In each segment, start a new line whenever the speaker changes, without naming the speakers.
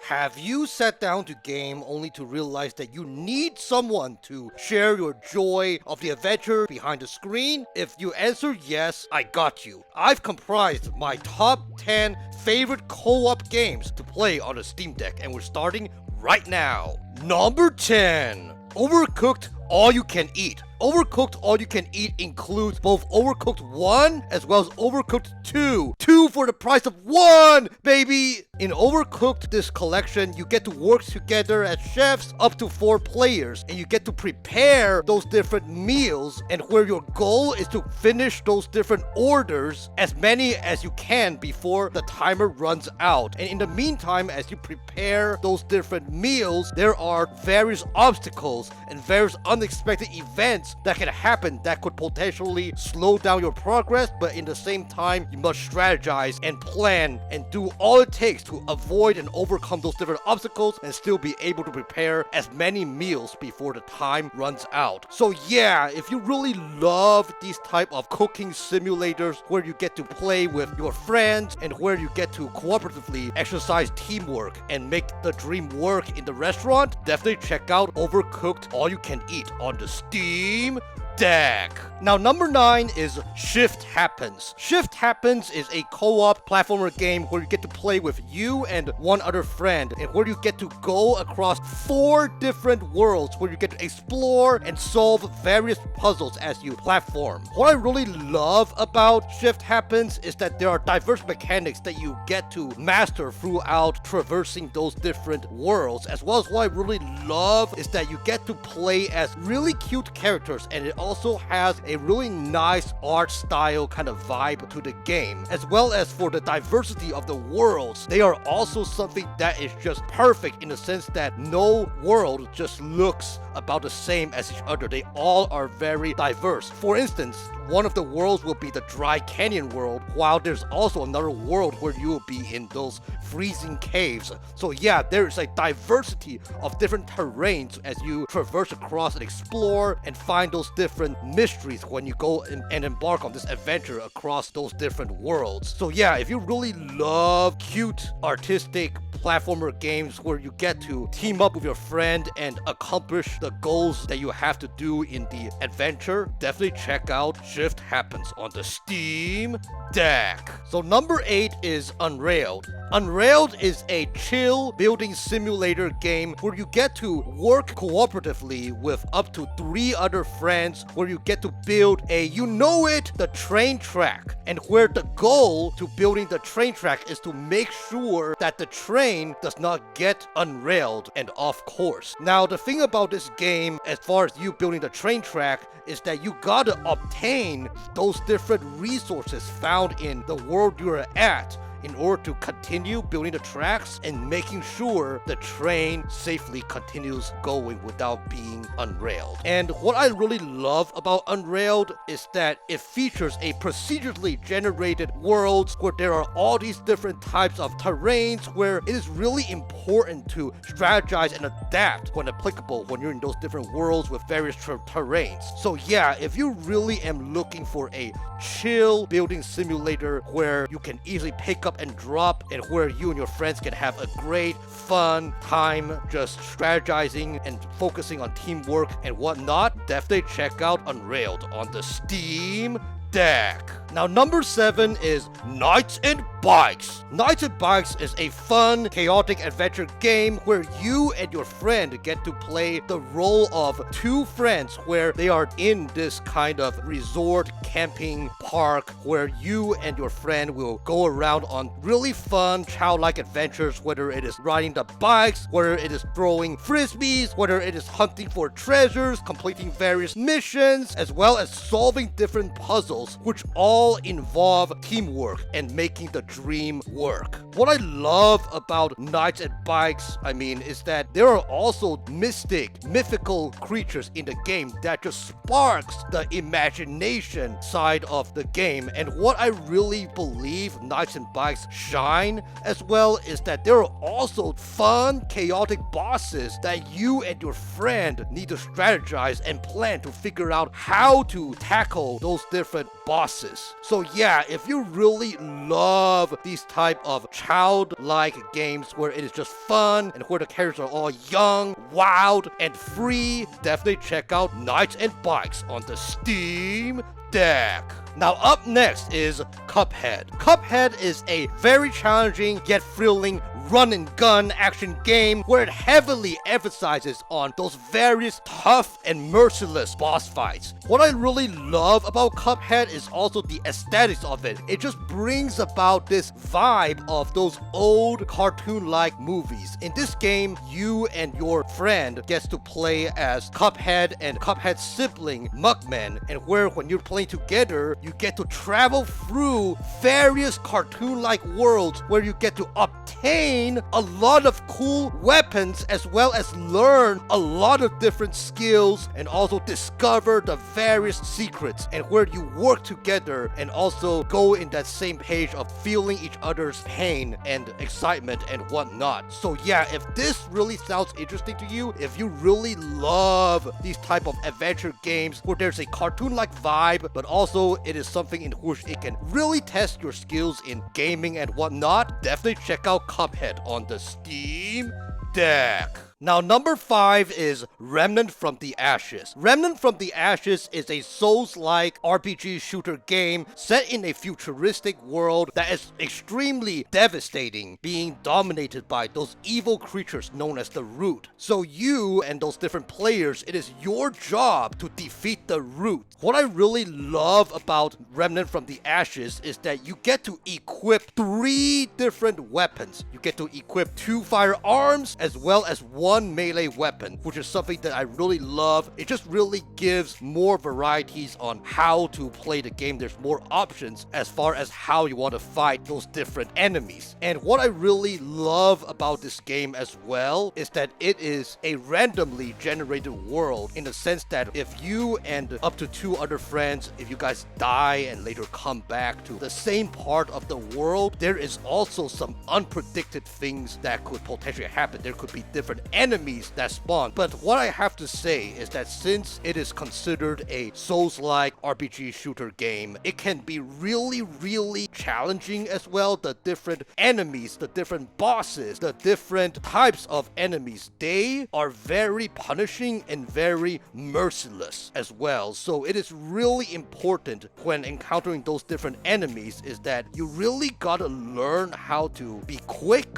Have you sat down to game only to realize that you need someone to share your joy of the adventure behind the screen? If you answer yes, I got you. I've comprised my top 10 favorite co-op games to play on the Steam Deck, and we're starting right now. Number 10. Overcooked All You Can Eat. Overcooked All You Can Eat includes both Overcooked 1 as well as Overcooked 2. 2 for the price of 1, baby! In Overcooked, this collection, you get to work together as chefs up to 4 players, and you get to prepare those different meals, and where your goal is to finish those different orders, as many as you can before the timer runs out. And in the meantime, as you prepare those different meals, there are various obstacles and various unexpected events that can happen that could potentially slow down your progress, but in the same time, you must strategize and plan and do all it takes to avoid and overcome those different obstacles and still be able to prepare as many meals before the time runs out. So yeah, if you really love these type of cooking simulators where you get to play with your friends and where you get to cooperatively exercise teamwork and make the dream work in the restaurant, definitely check out Overcooked All You Can Eat on the Steam Deck. Now, number 9 is Shift Happens. Shift Happens is a co-op platformer game where you get to play with you and one other friend, and where you get to go across 4 different worlds where you get to explore and solve various puzzles as you platform. What I really love about Shift Happens is that there are diverse mechanics that you get to master throughout traversing those different worlds, as well as what I really love is that you get to play as really cute characters, and it also has a really nice art style kind of vibe to the game, as well as for the diversity of the worlds. They are also something that is just perfect in the sense that no world just looks about the same as each other. They all are very diverse. For instance, one of the worlds will be the dry canyon world, while there's also another world where you will be in those freezing caves. So yeah, there is a diversity of different terrains as you traverse across and explore and find those different mysteries when you go and embark on this adventure across those different worlds. So yeah, if you really love cute, artistic platformer games where you get to team up with your friend and accomplish the goals that you have to do in the adventure, definitely check out Shift Happens on the Steam Deck. So number 8 is Unrailed. Unrailed is a chill building simulator game where you get to work cooperatively with up to 3 other friends, where you get to build the train track, and where the goal to building the train track is to make sure that the train does not get unrailed and off course. Now, the thing about this game, as far as you building the train track, is that you gotta obtain those different resources found in the world you're at in order to continue building the tracks and making sure the train safely continues going without being unrailed. And what I really love about Unrailed is that it features a procedurally generated worlds where there are all these different types of terrains where it is really important to strategize and adapt when applicable when you're in those different worlds with various terrains. So yeah, if you really am looking for a chill building simulator where you can easily pick up and drop, and where you and your friends can have a great fun time just strategizing and focusing on teamwork and whatnot, definitely check out Unrailed on the Steam Deck. Now, number 7 is Knights and Bikes. Knights and Bikes is a fun, chaotic adventure game where you and your friend get to play the role of 2 friends where they are in this kind of resort camping park where you and your friend will go around on really fun, childlike adventures, whether it is riding the bikes, whether it is throwing frisbees, whether it is hunting for treasures, completing various missions, as well as solving different puzzles, which all involve teamwork and making the dream work. What I love about Knights and Bikes, is that there are also mythical creatures in the game that just sparks the imagination side of the game. And what I really believe Knights and Bikes shine as well is that there are also fun, chaotic bosses that you and your friend need to strategize and plan to figure out how to tackle those different different bosses. So yeah, if you really love these type of childlike games where it is just fun and where the characters are all young, wild, and free, definitely check out Knights and Bikes on the Steam Deck. Now up next is Cuphead. Cuphead is a very challenging yet thrilling run and gun action game where it heavily emphasizes on those various tough and merciless boss fights. What I really love about Cuphead is also the aesthetics of it. It just brings about this vibe of those old cartoon-like movies. In this game, you and your friend gets to play as Cuphead and Cuphead's sibling Mugman, and where when you're playing together, you get to travel through various cartoon-like worlds where you get to obtain a lot of cool weapons as well as learn a lot of different skills and also discover the various secrets, and where you work together and also go in that same page of feeling each other's pain and excitement and whatnot. So yeah, if this really sounds interesting to you, if you really love these type of adventure games where there's a cartoon-like vibe but also it is something in which it can really test your skills in gaming and whatnot, definitely check out Cuphead on the Steam Deck. Now, number 5 is Remnant from the Ashes. Remnant from the Ashes is a Souls-like RPG shooter game set in a futuristic world that is extremely devastating, being dominated by those evil creatures known as the Root. So you and those different players, it is your job to defeat the Root. What I really love about Remnant from the Ashes is that you get to equip 3 different weapons. You get to equip 2 firearms as well as 1 melee weapon, which is something that I really love. It just really gives more varieties on how to play the game. There's more options as far as how you want to fight those different enemies. And what I really love about this game as well is that it is a randomly generated world, in the sense that if you and up to 2 other friends, if you guys die and later come back to the same part of the world, there is also some unpredicted things that could potentially happen. There could be different enemies that spawn. But what I have to say is that since it is considered a Souls-like RPG shooter game, it can be really challenging as well. The different enemies, the different bosses, the different types of enemies, they are very punishing and very merciless as well. So it is really important when encountering those different enemies is that you really gotta learn how to be quick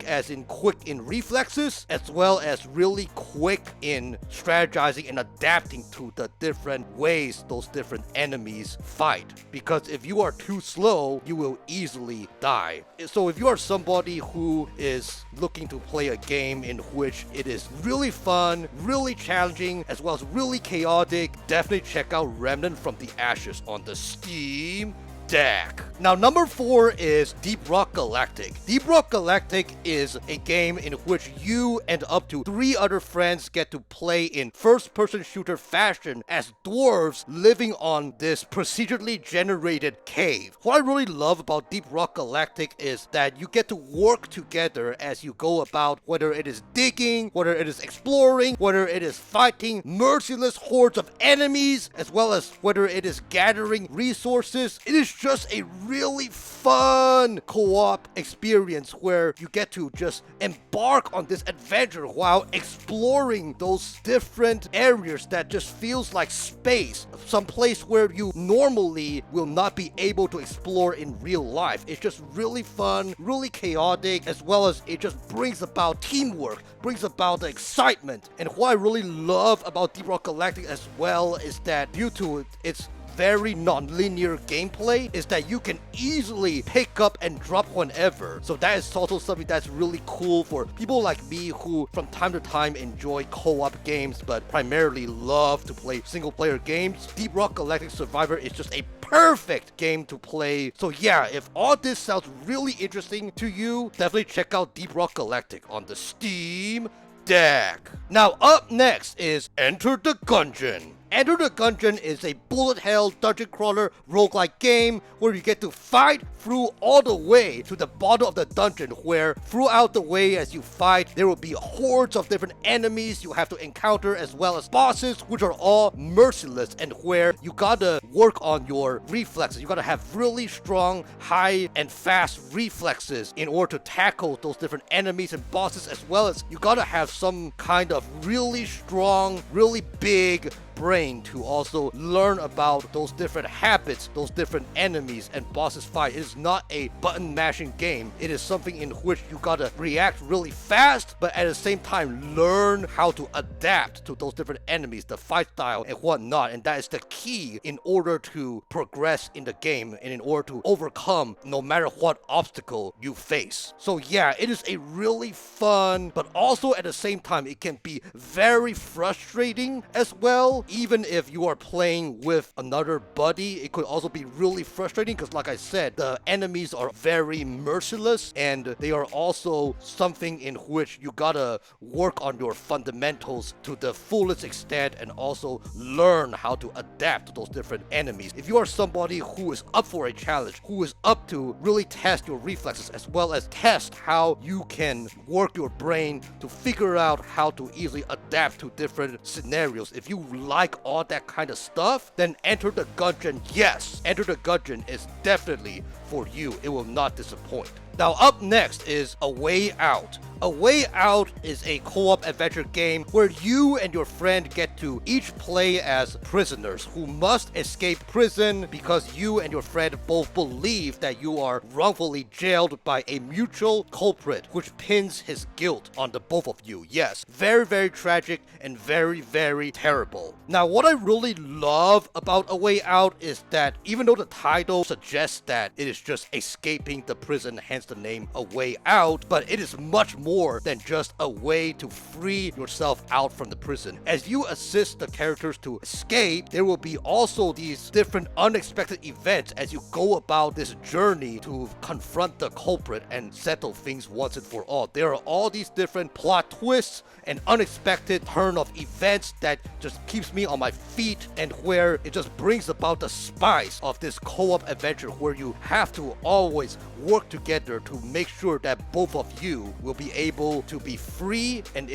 as in quick in reflexes, as well as really quick in strategizing and adapting to the different ways those different enemies fight. Because if you are too slow, you will easily die. So if you are somebody who is looking to play a game in which it is really fun, really challenging, as well as really chaotic, definitely check out Remnant from the Ashes on the Steam Deck. Now, number 4 is Deep Rock Galactic. Deep Rock Galactic is a game in which you and up to 3 other friends get to play in first-person shooter fashion as dwarves living on this procedurally generated cave. What I really love about Deep Rock Galactic is that you get to work together as you go about, whether it is digging, whether it is exploring, whether it is fighting merciless hordes of enemies, as well as whether it is gathering resources. It is just a really fun co-op experience where you get to just embark on this adventure while exploring those different areas that just feels like space, some place where you normally will not be able to explore in real life. It's just really fun, really chaotic, as well as it just brings about teamwork, brings about the excitement. And what I really love about Deep Rock Galactic as well is that due to its very non-linear gameplay is that you can easily pick up and drop whenever. So that is also something that's really cool for people like me who from time to time enjoy co-op games but primarily love to play single-player games. Deep Rock Galactic Survivor is just a perfect game to play. So yeah, if all this sounds really interesting to you, definitely check out Deep Rock Galactic on the Steam Deck. Now up next is Enter the Gungeon. Enter the Gungeon is a bullet hell dungeon crawler roguelike game where you get to fight through all the way to the bottom of the dungeon, where throughout the way as you fight, there will be hordes of different enemies you have to encounter, as well as bosses, which are all merciless, and where you gotta work on your reflexes. You gotta have really strong, high, and fast reflexes in order to tackle those different enemies and bosses, as well as you gotta have some kind of really strong, really big brain to also learn about those different habits, those different enemies and bosses fight. It is not a button mashing game. It is something in which you gotta react really fast, but at the same time learn how to adapt to those different enemies, the fight style and whatnot. And that is the key in order to progress in the game and in order to overcome no matter what obstacle you face. So yeah, it is a really fun, but also at the same time it can be very frustrating as well. Even if you are playing with another buddy, it could also be really frustrating because, like I said, the enemies are very merciless, and they are also something in which you gotta work on your fundamentals to the fullest extent and also learn how to adapt to those different enemies. If you are somebody who is up for a challenge, who is up to really test your reflexes as well as test how you can work your brain to figure out how to easily adapt to different scenarios, if you like all that kind of stuff, then Enter the Gungeon. Yes, Enter the Gungeon is definitely for you. It will not disappoint. Now up next is A Way Out. A Way Out is a co-op adventure game where you and your friend get to each play as prisoners who must escape prison because you and your friend both believe that you are wrongfully jailed by a mutual culprit, which pins his guilt on the both of you. Yes, very, very tragic and very, very terrible. Now, what I really love about A Way Out is that even though the title suggests that it is just escaping the prison, hence the name A Way Out, but it is much more than just a way to free yourself out from the prison. As you assist the characters to escape, there will be also these different unexpected events as you go about this journey to confront the culprit and settle things once and for all. There are all these different plot twists and unexpected turn of events that just keeps me on my feet, and where it just brings about the spice of this co-op adventure where you have to always work together to make sure that both of you will be able to be free, and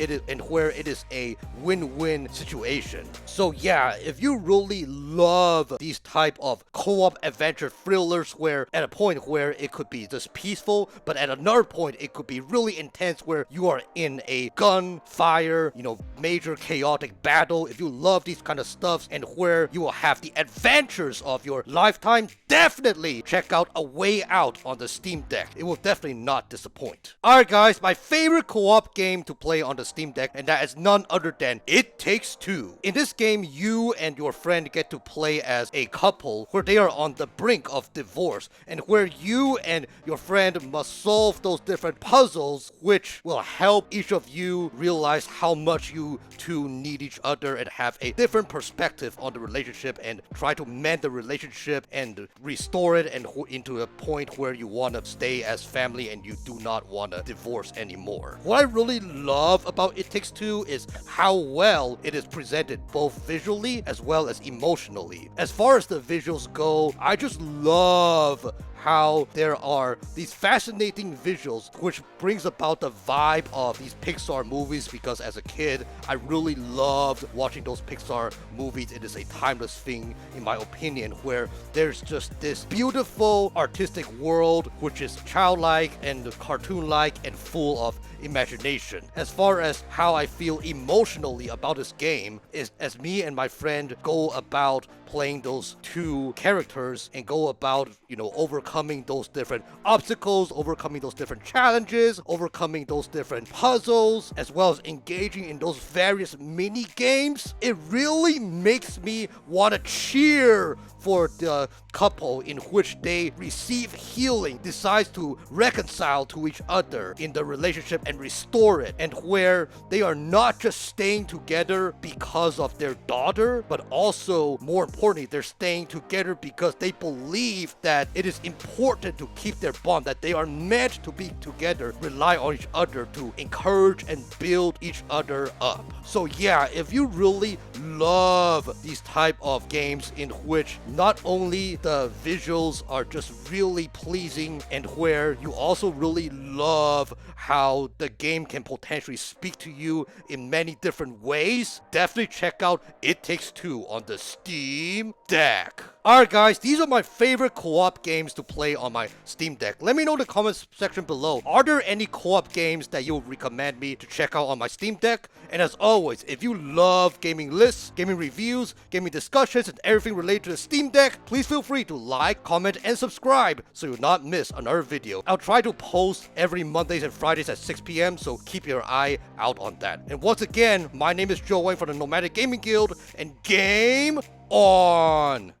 where it is a win-win situation. So yeah, if you really love these type of co-op adventure thrillers where at a point where it could be just peaceful, but at another point it could be really intense where you are in a gunfire, major chaotic battle, if you love these kind of stuffs and where you will have the adventures of your lifetime, definitely check out A Way Out on the Steam Deck. It will definitely not disappoint. Alright guys, my favorite co-op game to play on the Steam Deck, and that is none other than It Takes Two. In this game, you and your friend get to play as a couple where they are on the brink of divorce, and where you and your friend must solve those different puzzles which will help each of you realize how much you two need each other and have a different perspective on the relationship and try to mend the relationship and restore it and into a point where you want to stay as family and you do not want to divorce anymore. What I really love about It Takes Two is how well it is presented both visually as well as emotionally. As far as the visuals go, I just love how there are these fascinating visuals which brings about the vibe of these Pixar movies, because as a kid I really loved watching those Pixar movies. It is a timeless thing in my opinion, where there's just this beautiful artistic world which is childlike and cartoon-like and full of imagination. As far as how I feel emotionally about this game is as me and my friend go about playing those two characters and go about, overcoming those different obstacles, overcoming those different challenges, overcoming those different puzzles, as well as engaging in those various mini games. It really makes me want to cheer for the couple in which they receive healing decides to reconcile to each other in the relationship and restore it, and where they are not just staying together because of their daughter, but also, more importantly, they're staying together because they believe that it is important to keep their bond, that they are meant to be together, rely on each other to encourage and build each other up. So yeah, if you really love these type of games in which not only the visuals are just really pleasing and where you also really love how the game can potentially speak to you in many different ways, definitely check out It Takes Two on the Steam Deck. Alright guys, these are my favorite co-op games to play on my Steam Deck. Let me know in the comments section below, are there any co-op games that you would recommend me to check out on my Steam Deck? And as always, if you love gaming lists, gaming reviews, gaming discussions, and everything related to the Steam Deck, please feel free to like, comment, and subscribe so you'll not miss another video. I'll try to post every Mondays and Fridays at 6 p.m, so keep your eye out on that. And once again, my name is Joe Wayne from the Nomadic Gaming Guild, and game on!